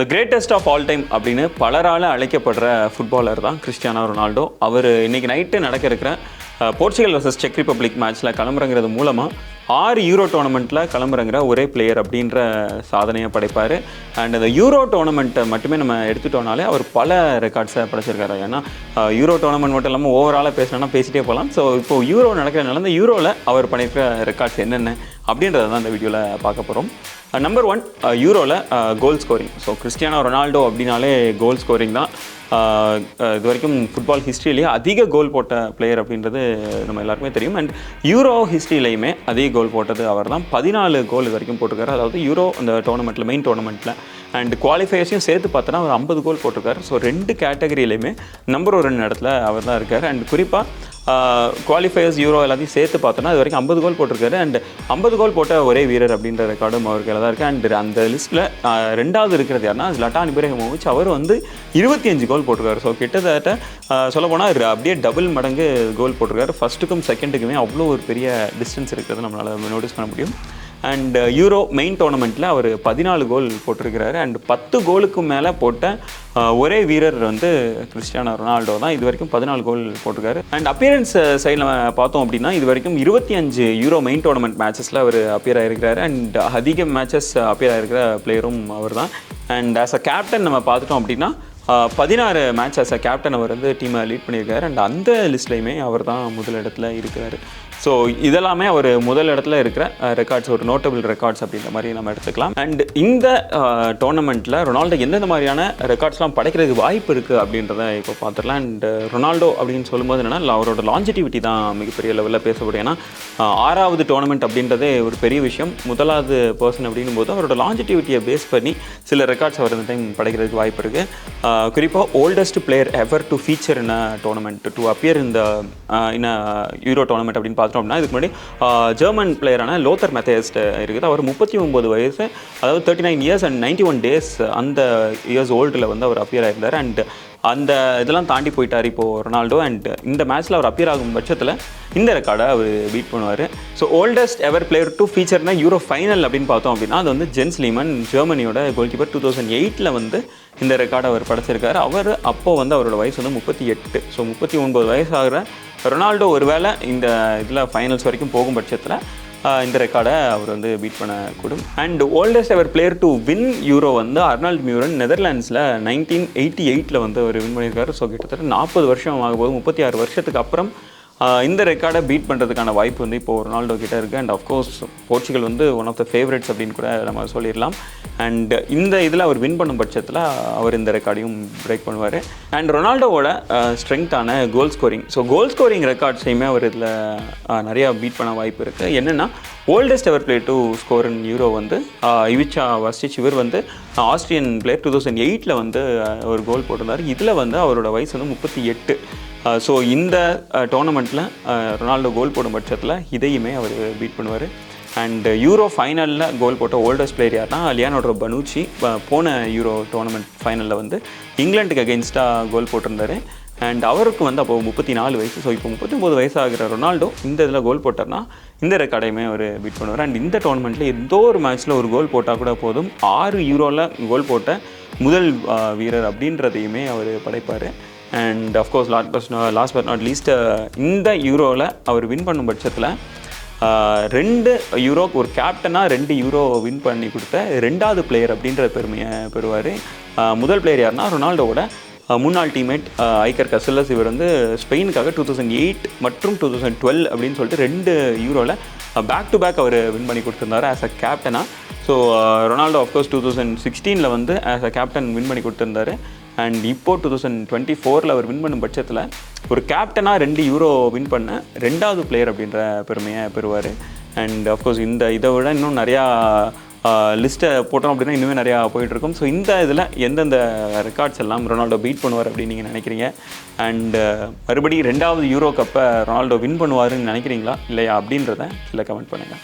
The greatest of all time அப்படின்னு பலரால் அழைக்கப்படுற ஃபுட்பாலர் தான் கிறிஸ்டியானோ ரொனால்டோ. அவர் இன்றைக்கி நைட்டு நடக்க இருக்கிற போர்ச்சுகல் வர்சஸ் செக் ரிப்பப்ளிக் மேட்ச்சில் கிளம்புறங்கிறது மூலமாக 6 யூரோ டோர்னமெண்ட்டில் கிளம்புறங்கிற ஒரே பிளேயர் அப்படின்ற சாதனையை படைப்பார். அண்ட் அந்த யூரோ டோர்னமெண்ட்டை மட்டுமே நம்ம எடுத்துட்டோம்னாலே அவர் பல ரெக்கார்ட்ஸை படைச்சிருக்காரு. ஏன்னா யூரோ டோர்னமெண்ட் மட்டும் இல்லாமல் ஓவராலாக பேசினோன்னா பேசிகிட்டே போகலாம். ஸோ இப்போது யூரோ நடக்கிறதுனால இந்த யூரோவில் அவர் பண்ணியிருக்கிற ரெக்கார்ட்ஸ் என்னென்ன அப்படின்றத தான் இந்த வீடியோவில் பார்க்க போகிறோம். நம்பர் 1 யூரோவில் goal scoring. So Cristiano Ronaldo அப்படின்னாலே கோல் ஸ்கோரிங் தான். இது வரைக்கும் ஃபுட்பால் ஹிஸ்ட்ரியிலேயே அதிக கோல் போட்ட பிளேயர் அப்படின்றது நம்ம எல்லாருக்குமே தெரியும். அண்ட் யூரோ ஹிஸ்ட்ரியிலையுமே அதிக கோல் போட்டது அவர் தான். 14 கோல் இது வரைக்கும் போட்டிருக்காரு. அதாவது யூரோ அந்த டோர்னமெண்ட்டில், மெயின் டோர்னமெண்ட்டில் அண்ட் குவாலிஃபயர்ஸையும் சேர்த்து பார்த்தோன்னா அவர் 50 கோல் போட்டிருக்காரு. ஸோ 2 கேட்டகரியிலையுமே நம்பர் 1 இடத்துல அவர் தான் இருக்கார். அண்ட் குறிப்பாக குவாலிஃபயர்ஸ், யூரோ எல்லாத்தையும் சேர்த்து பார்த்தோன்னா இது வரைக்கும் 50 கோல் போட்டிருக்காரு. அண்ட் 50 கோல் போட்ட ஒரே வீரர் அப்படின்ற ரெக்கார்டும் அவருக்கு தான் இருக்குது. அண்ட் அந்த லிஸ்ட்டில் 2வது இருக்கிறது யாருன்னா ஜ்லட்டான் இப்ராஹிமோவிச். அவர் 25 கோல் போட்டிருக்காரு. ஸோ கிட்டத்தட்ட சொல்லப்போனால் அப்படியே டபுள் மடங்கு கோல் போட்டிருக்காரு. ஃபஸ்ட்டுக்கும் செகண்டுக்குமே அவ்வளோ ஒரு பெரிய டிஸ்டன்ஸ் இருக்கிறது நம்மளால் நோட்டீஸ் பண்ண முடியும். அண்ட் யூரோ மெயின் டோர்னமெண்ட்டில் அவர் 14 கோல் போட்டிருக்கிறாரு. அண்ட் 10 கோலுக்கு மேலே போட்ட ஒரே வீரர் கிறிஸ்டியானோ ரொனால்டோ தான். இது வரைக்கும் 14 கோல் போட்டிருக்காரு. அண்ட் அப்பியரன்ஸ் சைடில் பார்த்தோம் அப்படின்னா இது வரைக்கும் 25 யூரோ மெயின் டோர்னமெண்ட் மேட்சஸில் அவர் அப்பியர் ஆகிருக்கிறாரு. அண்ட் அதிக மேட்சஸ் அப்பியர் ஆகிருக்கிற பிளேயரும் அவர் தான். அண்ட் ஆஸ் அ கேப்டன் நம்ம பார்த்துட்டோம் அப்படின்னா 16 மேட்ச் ஆஸ் அ கேப்டன் அவர் டீமை லீட் பண்ணியிருக்காரு. அண்ட் அந்த லிஸ்ட்லேயுமே அவர் தான் முதல் இடத்துல இருக்கிறாரு. ஸோ இதெல்லாமே அவர் முதல் இடத்துல இருக்கிற ரெக்கார்ட்ஸ், ஒரு நோட்டபிள் ரெக்கார்ட்ஸ் அப்படின்ற மாதிரி நம்ம எடுத்துக்கலாம். அண்ட் இந்த டோர்னமெண்ட்டில் ரொனால்டோ எந்தெந்த மாதிரியான ரெக்கார்ட்ஸ்லாம் படைக்கிறதுக்கு வாய்ப்பு இருக்குது அப்படின்றத இப்போ பார்த்துடலாம். அண்ட் ரொனால்டோ அப்படின்னு சொல்லும்போது என்னென்னா அவரோட லாஞ்சிட்டிவிட்டி தான் மிகப்பெரிய லெவலில் பேசப்படும். ஏன்னா 6வது டோர்னமெண்ட் அப்படின்றதே ஒரு பெரிய விஷயம். முதலாவது பர்சன் அப்படின்னும் போது அவரோட லாஞ்சிட்டிவிட்டியை பேஸ் பண்ணி சில ரெக்கார்ட்ஸ் அவர் இந்த டைம் படைக்கிறதுக்கு வாய்ப்பு இருக்குது. குறிப்பாக oldest player ever to feature in a tournament to appear இந்த இன் யூரோ டோர்னமெண்ட் அப்படின்னு பார்த்துட்டோம் அப்படின்னா இதுக்கு முன்னாடி ஜெர்மன் பிளேயரான லோத்தர் மெத்தேஸ் இருக்குது. அவர் 39 வயசு, அதாவது 39 இயர்ஸ் அண்ட் 91 டேஸ் அந்த இயர்ஸ் ஓல்டில் அவர் அப்பியர் ஆகிருந்தார். அண்ட் அந்த இதெல்லாம் தாண்டி போயிட்டார் இப்போது ரொனால்டோ. அண்ட் இந்த மேட்ச்சில் அவர் அப்பியர் ஆகும் பட்சத்தில் இந்த ரெக்கார்டை அவர் பீட் பண்ணுவார். So oldest ever player to ஃபீச்சர்னா யூரோ ஃபைனல் அப்படின்னு பார்த்தோம் அப்படின்னா அது ஜென்ஸ் லீமன், ஜெர்மனியோட கோல் கீப்பர். 2008 இந்த ரெக்கார்டை அவர் படைச்சிருக்காரு. அவர் அப்போது அவரோட வயசு 38. ஸோ 39 வயசு ஆகிற ரொனால்டோ ஒருவேளை இந்த இதில் ஃபைனல்ஸ் வரைக்கும் போகும் பட்சத்தில் இந்த ரெக்கார்டை அவர் பீட் பண்ணக்கூடும். And oldest ever player to win Euro Arnold Muhren, நெதர்லாண்ட்ஸில் 1988 அவர் வின் பண்ணியிருக்காரு. ஸோ கிட்டத்தட்ட 40 வருஷம் ஆகும்போது 36 வருஷத்துக்கு அப்புறம் இந்த ரெக்கார்டை பீட் பண்ணுறதுக்கான வாய்ப்பு இப்போது ரொனால்டோ கிட்டே இருக்குது. And of course Portugal one of the favourites அப்படின்னு கூட நம்ம சொல்லிடலாம். அண்ட் இந்த இதில் அவர் வின் பண்ணும் பட்சத்தில் அவர் இந்த ரெக்கார்டையும் பிரேக் பண்ணுவார். அண்ட் ரொனால்டோவோட ஸ்ட்ரென்த்தான goal scoring. So goal scoring ரெக்கார்ட்ஸையுமே அவர் இதில் நிறையா பீட் பண்ண வாய்ப்பு இருக்குது. என்னென்னா oldest ever player to score in Euro Ivica Vastic. இவர் ஆஸ்ட்ரியன் பிளேயர் 2008 ஒரு கோல் போட்டிருந்தார். இதில் அவரோட வயசு 38. ஸோ இந்த டோர்னமெண்ட்டில் ரொனால்டோ கோல் போடும் பட்சத்தில் இதையுமே அவர் பீட் பண்ணுவார். அண்ட் யூரோ ஃபைனலில் கோல் போட்ட ஓல்டஸ்ட் பிளேயர் யார்னா லியானோட்ரோ பனூச்சி. போன யூரோ டோர்னமெண்ட் ஃபைனலில் இங்கிலாந்துக்கு அகெயின்ஸ்டாக கோல் போட்டிருந்தார். அண்ட் அவருக்கு அப்போ 34 வயசு. ஸோ இப்போ 39 வயசாகிற ரொனால்டோ இந்த இதில் கோல் போட்டார்னா இந்த ரெக்கார்டையுமே அவர் பீட் பண்ணுவார். அண்ட் இந்த டோர்னமெண்ட்டில் எந்த ஒரு மேட்ச்சில் ஒரு கோல் போட்டால் கூட போதும், 6 யூரோவில் கோல் போட்ட முதல் வீரர் அப்படின்றதையுமே அவர் படைப்பார். And of course last but not least இந்த யூரோவில் அவர் வின் பண்ணும் பட்சத்தில் 2 யூரோக்கு ஒரு கேப்டனாக 2 யூரோ வின் பண்ணி கொடுத்த 2வது பிளேயர் அப்படின்ற பெருமையை பெறுவார். முதல் பிளேயர் யாருன்னா ரொனால்டோவோட முன்னாள் டீம்மேட் ஐக்கர் கசிலஸ். இவர் ஸ்பெயினுக்காக 2008 மற்றும் 2012 அப்படின்னு சொல்லிட்டு 2 யூரோவில் பேக் டு பேக் அவர் வின் பண்ணி கொடுத்துருந்தார் ஆஸ் அ கேப்டனாக. So Ronaldo of course 2016 as a captain win பண்ணி கொடுத்துருந்தார். அண்ட் இப்போது 2024 அவர் வின் பண்ணும் பட்சத்தில் ஒரு கேப்டனாக 2 யூரோ வின் பண்ண 2வது பிளேயர் அப்படின்ற பெருமையை பெறுவார். அண்ட் ஆஃப்கோர்ஸ் இதை விட இன்னும் நிறையா லிஸ்ட்டை போட்டோம் அப்படின்னா இன்னுமே நிறையா போயிட்டுருக்கும். ஸோ இந்த இதில் எந்தெந்த ரெக்கார்ட்ஸ் எல்லாம் ரொனால்டோ பீட் பண்ணுவார் அப்படின்னு நீங்கள் நினைக்கிறீங்க? அண்டு மறுபடியும் 2வது யூரோ கப்பை ரொனால்டோ வின் பண்ணுவாருன்னு நினைக்கிறீங்களா இல்லையா அப்படின்றத கீழே கமெண்ட் பண்ணுங்கள்.